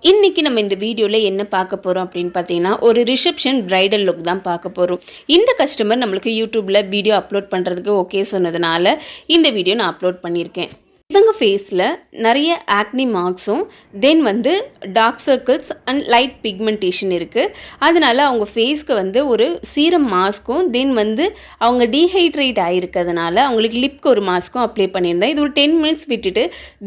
இன்னைக்கு நம்ம இந்த வீடியோவில் என்ன பார்க்க போகிறோம் அப்படின்னு பார்த்தீங்கன்னா ஒரு ரிசப்ஷன் பிரைடல் லுக் தான் பார்க்க போகிறோம். இந்த கஸ்டமர் நம்மளுக்கு யூடியூப்பில் வீடியோ அப்லோட் பண்ணுறதுக்கு ஓகே சொன்னதுனால இந்த வீடியோ நான் அப்லோட் பண்ணியிருக்கேன். இவங்க ஃபேஸில் நிறைய ஆக்னி மார்க்ஸும் then dark circles and light pigmentation இருக்குது. அதனால் அவங்க ஃபேஸ்க்கு ஒரு சீரம் மாஸ்க்கும் தென் அவங்க டீஹைட்ரேட் ஆகிருக்கிறதுனால அவங்களுக்கு லிப்க்கு ஒரு மாஸ்க்கும் அப்ளை பண்ணியிருந்தேன். இது ஒரு 10 மினிட்ஸ் விட்டுட்டு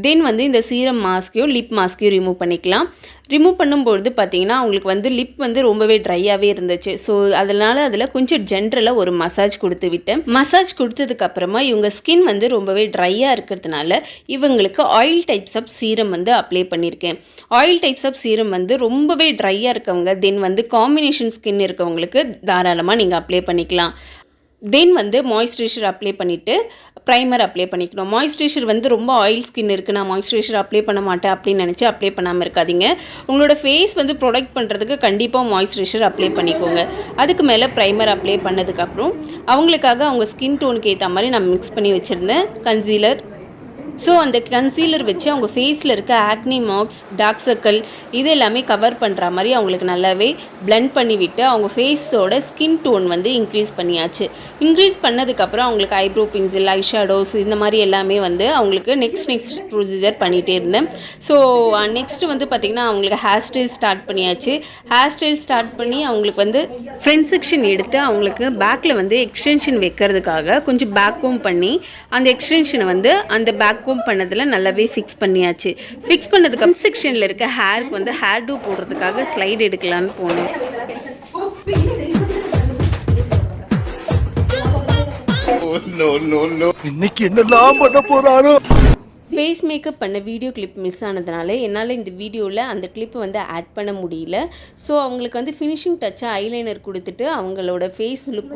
தென் இந்த சீரம் மாஸ்க்கையும் லிப் மாஸ்க்கையும் ரிமூவ் பண்ணிக்கலாம். ரிமூவ் பண்ணும்பொழுது பார்த்தீங்கன்னா அவங்களுக்கு லிப் ரொம்பவே ட்ரையாகவே இருந்துச்சு. ஸோ அதனால் அதில் கொஞ்சம் ஜென்ரலாக ஒரு மசாஜ் கொடுத்து விட்டேன். மசாஜ் கொடுத்ததுக்கப்புறமா இவங்க ஸ்கின் ரொம்பவே ட்ரையாக இருக்கிறதுனால இவங்களுக்கு oil types of serum apply பண்ணியிருக்கேன். ஆயில் டைப்ஸ் ஆஃப் சீரம் ரொம்பவே ட்ரையாக இருக்கவங்க தென் காம்பினேஷன் ஸ்கின் இருக்கவங்களுக்கு தாராளமாக நீங்கள் அப்ளை பண்ணிக்கலாம். தென் மாய்ஸ்சரைசர் அப்ளை பண்ணிவிட்டு ப்ரைமர் அப்ளை பண்ணிக்கணும். மாய்ஸ்சரைசர் ரொம்ப ஆயில் ஸ்கின் இருக்குது, நான் மாய்ஸ்சரைசர் அப்ளை பண்ண மாட்டேன் அப்படின்னு நினச்சி அப்ளை பண்ணாமல் இருக்காதீங்க. உங்களோட ஃபேஸ் ப்ரொடெக்ட் பண்ணுறதுக்கு கண்டிப்பாக மாய்ஸ்சரைசர் அப்ளை பண்ணிக்கோங்க. அதுக்கு மேலே ப்ரைமர் அப்ளை பண்ணதுக்கப்புறம் அவங்களுக்காக அவங்க ஸ்கின் டோனுக்கு ஏற்ற மாதிரி நான் மிக்ஸ் பண்ணி வச்சுருந்தேன் கன்சீலர். ஸோ அந்த கன்சீலர் வச்சு அவங்க ஃபேஸில் இருக்க ஆக்னி மார்க்ஸ், டார்க் சர்க்கிள் இது எல்லாமே கவர் பண்ணுற மாதிரி அவங்களுக்கு நல்லாவே பிளெண்ட் பண்ணிவிட்டு அவங்க ஃபேஸோட ஸ்கின் டோன் இன்க்ரீஸ் பண்ணியாச்சு. இன்க்ரீஸ் பண்ணதுக்கப்புறம் அவங்களுக்கு ஐப்ரோ பென்சில், ஐ ஷேடோஸ் இந்த மாதிரி எல்லாமே அவங்களுக்கு நெக்ஸ்ட் ப்ரொசீஜர் பண்ணிகிட்டே இருந்தேன். ஸோ நெக்ஸ்ட்டு பார்த்திங்கன்னா அவங்களுக்கு ஹேர் ஸ்டைல் ஸ்டார்ட் பண்ணியாச்சு. ஹேர் ஸ்டைல் ஸ்டார்ட் பண்ணி அவங்களுக்கு ஃப்ரண்ட் செக்ஷன் எடுத்து அவங்களுக்கு பேக்கில் எக்ஸ்டென்ஷன் வைக்கிறதுக்காக கொஞ்சம் பேக்கும் பண்ணி அந்த எக்ஸ்டென்ஷனை அந்த பேக்கும் பண்ணதில் நல்லாவே ஃபிக்ஸ் பண்ணியாச்சு. ஃபிக்ஸ் பண்ணதுக்கு அப்புறம் செக்ஷனில் இருக்க ஹேருக்கு ஹேர் டூ போடுறதுக்காக ஸ்லைட் எடுக்கலான்னு போனோம். இன்னைக்கு என்னெல்லாம் பண்ண போறாரோ. ஃபேஸ் மேக்கப் பண்ண வீடியோ கிளிப் மிஸ் ஆனதுனால என்னால் இந்த வீடியோவில் அந்த கிளிப்பை ஆட் பண்ண முடியல. ஸோ அவங்களுக்கு ஃபினிஷிங் டச்சாக ஐலைனர் கொடுத்துட்டு அவங்களோட ஃபேஸ் லுக்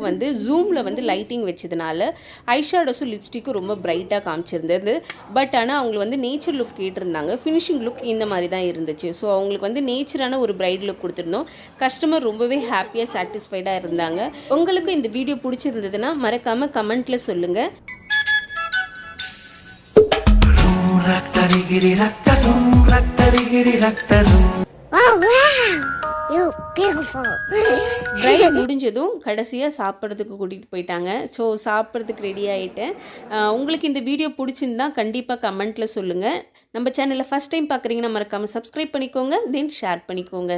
ஜூமில் லைட்டிங் வச்சதுனால ஐஷேடோஸும் லிப்ஸ்டிக்கும் ரொம்ப பிரைட்டாக காமிச்சிருந்தது. பட் ஆனால் அவங்களுக்கு நேச்சர் லுக் கேட்டிருந்தாங்க. ஃபினிஷிங் லுக் இந்த மாதிரி தான் இருந்துச்சு. ஸோ அவங்களுக்கு நேச்சரான ஒரு பிரைட் லுக் கொடுத்துருந்தோம். கஸ்டமர் ரொம்பவே ஹாப்பியாக சாட்டிஸ்ஃபைடாக இருந்தாங்க. உங்களுக்கு இந்த வீடியோ பிடிச்சிருந்ததுன்னா மறக்காமல் கமெண்ட்டில் சொல்லுங்கள். ட்ரைவ் முடிஞ்சதும் கடைசியாக சாப்பிட்றதுக்கு கூட்டிகிட்டு போயிட்டாங்க. ஸோ சாப்பிட்றதுக்கு ரெடி ஆகிட்டேன். உங்களுக்கு இந்த வீடியோ பிடிச்சிருந்தா கண்டிப்பாக கமெண்ட்டில் சொல்லுங்கள். நம்ம சேனலில் ஃபஸ்ட் டைம் பார்க்குறீங்கன்னா மறக்காமல் சப்ஸ்கிரைப் பண்ணிக்கோங்க, தென் ஷேர் பண்ணிக்கோங்க.